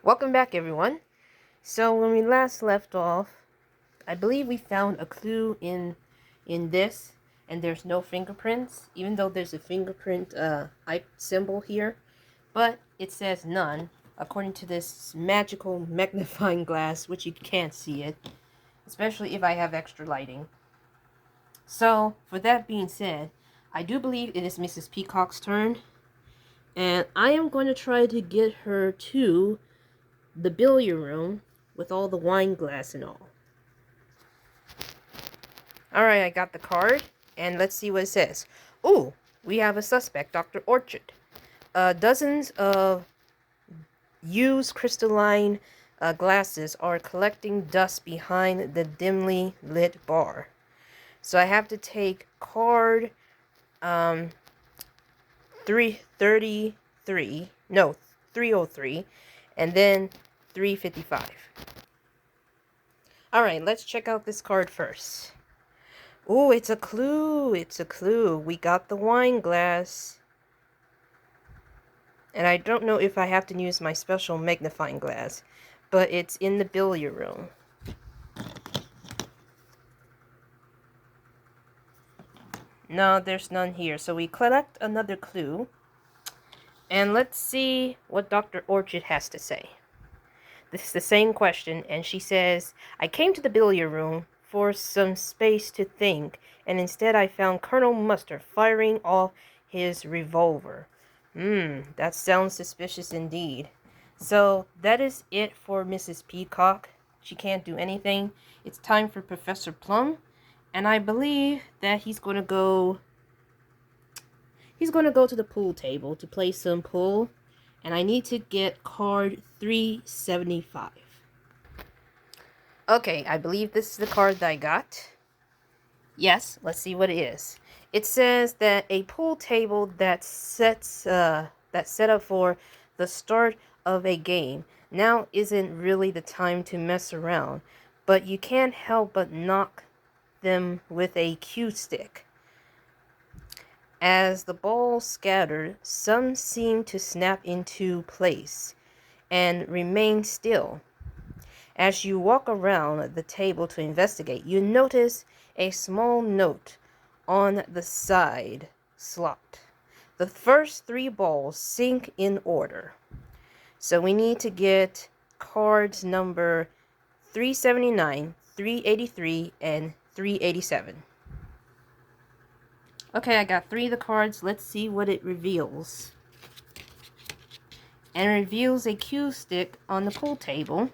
Welcome back, everyone. So when we last left off, I believe we found a clue in this, and there's no fingerprints, even though there's a fingerprint symbol here, but it says none, according to this magical magnifying glass, which you can't see it, especially if I have extra lighting. So, for that being said, I do believe it is Mrs. Peacock's turn, and I am going to try to get her to the billiard room with all the wine glass and all. Alright, I got the card, and let's see what it says. Ooh, we have a suspect, Dr. Orchard. Dozens of used crystalline glasses are collecting dust behind the dimly lit bar. So I have to take card 303, and then 355. Alright, let's check out this card first. Ooh, it's a clue. It's a clue. We got the wine glass. And I don't know if I have to use my special magnifying glass, but it's in the billiard room. No, there's none here. So we collect another clue. And let's see what Dr. Orchard has to say. This is the same question, and she says, I came to the billiard room for some space to think, and instead I found Colonel Mustard firing off his revolver. That sounds suspicious indeed. So that is it for Mrs. Peacock. She can't do anything. It's time for Professor Plum, and I believe that he's going to go to the pool table to play some pool, and I need to get card 375. Okay, I believe this is the card that I got. Yes, let's see what it is. It says that a pool table that's set up for the start of a game now isn't really the time to mess around, but you can't help but knock them with a cue stick. As the balls scatter, some seem to snap into place and remain still. As you walk around the table to investigate, you notice a small note on the side slot. The first 3 balls sink in order. So we need to get cards number 379, 383, and 387. Okay, I got 3 of the cards. Let's see what it reveals. And it reveals a cue stick on the pool table.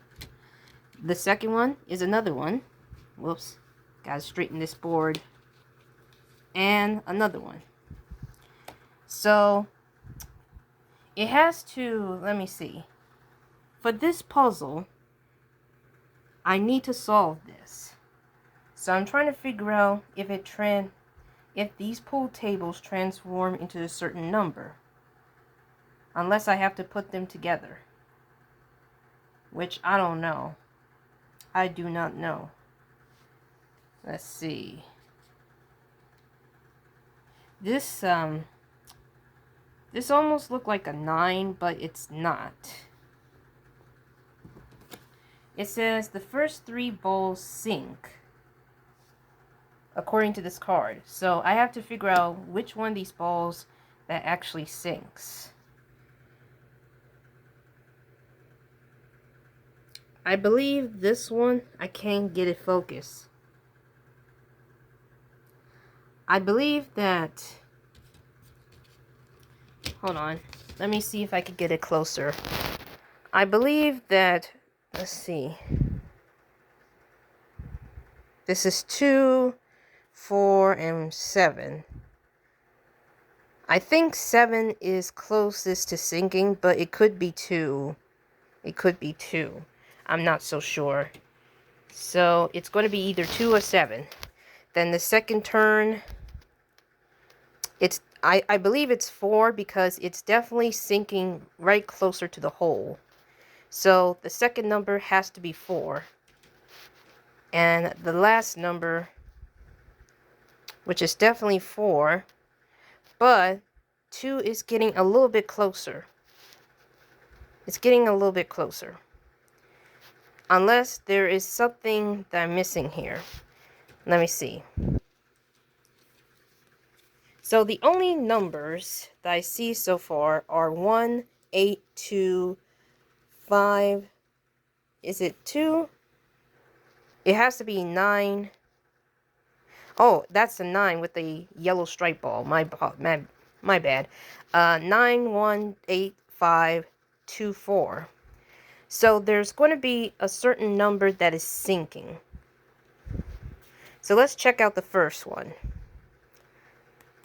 The second one is another one. Whoops. Gotta straighten this board. And another one. So, it has to, let me see. For this puzzle, I need to solve this. So I'm trying to figure out if these pool tables transform into a certain number. Unless I have to put them together. Which I don't know. I do not know. Let's see. This almost looked like a 9, but it's not. It says the first 3 balls sink, according to this card. So I have to figure out which one of these balls that actually sinks. I believe this one, I can't get it focused. I believe that, hold on, let me see if I can get it closer. I believe that, let's see, this is 2, 4, and 7. I think 7 is closest to sinking, but it could be 2. It could be 2. I'm not so sure. So it's going to be either 2 or 7. Then the second turn, I believe it's 4 because it's definitely sinking right closer to the hole. So the second number has to be 4. And the last number, which is definitely 4, but 2 is getting a little bit closer. It's getting a little bit closer. Unless there is something that I'm missing here. Let me see. So the only numbers that I see so far are 1, 8, 2, 5. Is it 2? It has to be 9. Oh, that's the 9 with the yellow stripe ball. My bad. 9, 1, 8, 5, 2, 4. So there's going to be a certain number that is sinking. So let's check out the first one.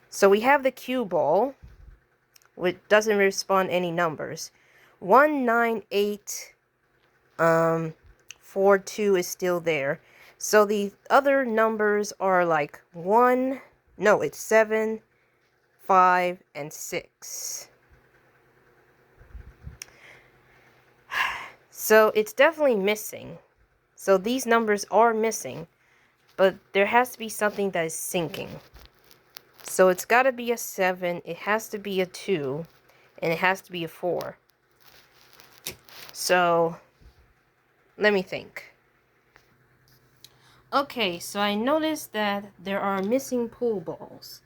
So we have the cue ball, which doesn't respond any numbers. 1, 9, 8, 4, 2 is still there. So the other numbers are like 1, no, it's 7, 5, and 6. So it's definitely missing. So these numbers are missing, but there has to be something that is sinking. So it's got to be a 7, it has to be a 2, and it has to be a 4. So let me think. Okay, so I noticed that there are missing pool balls.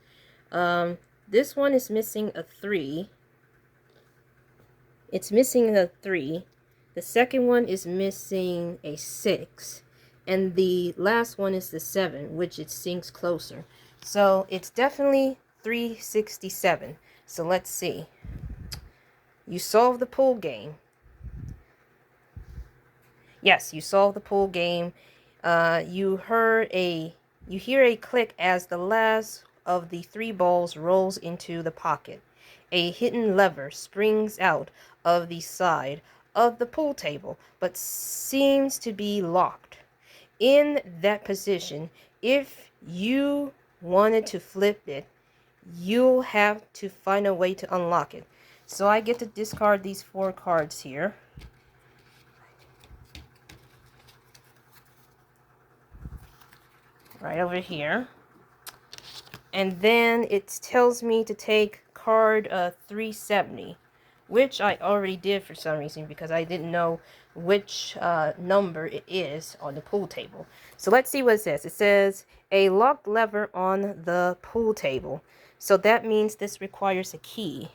This one is missing a 3. It's missing a 3. The second one is missing a 6. And the last one is the 7, which it sinks closer. So it's definitely 367. So let's see. You solved the pool game. Yes, you solved the pool game. You hear a click as the last of the 3 balls rolls into the pocket. A hidden lever springs out of the side of the pool table, but seems to be locked. In that position, if you wanted to flip it, you'll have to find a way to unlock it. So I get to discard these 4 cards here. Right over here. And then it tells me to take card 370, which I already did for some reason because I didn't know which number it is on the pool table. So let's see what it says. It says a locked lever on the pool table. So that means this requires a key.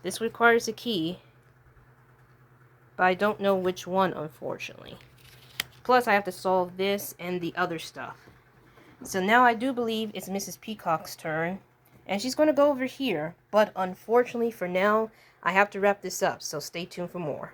This requires a key, but I don't know which one, unfortunately. Plus, I have to solve this and the other stuff. So now I do believe it's Mrs. Peacock's turn. And she's going to go over here. But unfortunately for now, I have to wrap this up. So stay tuned for more.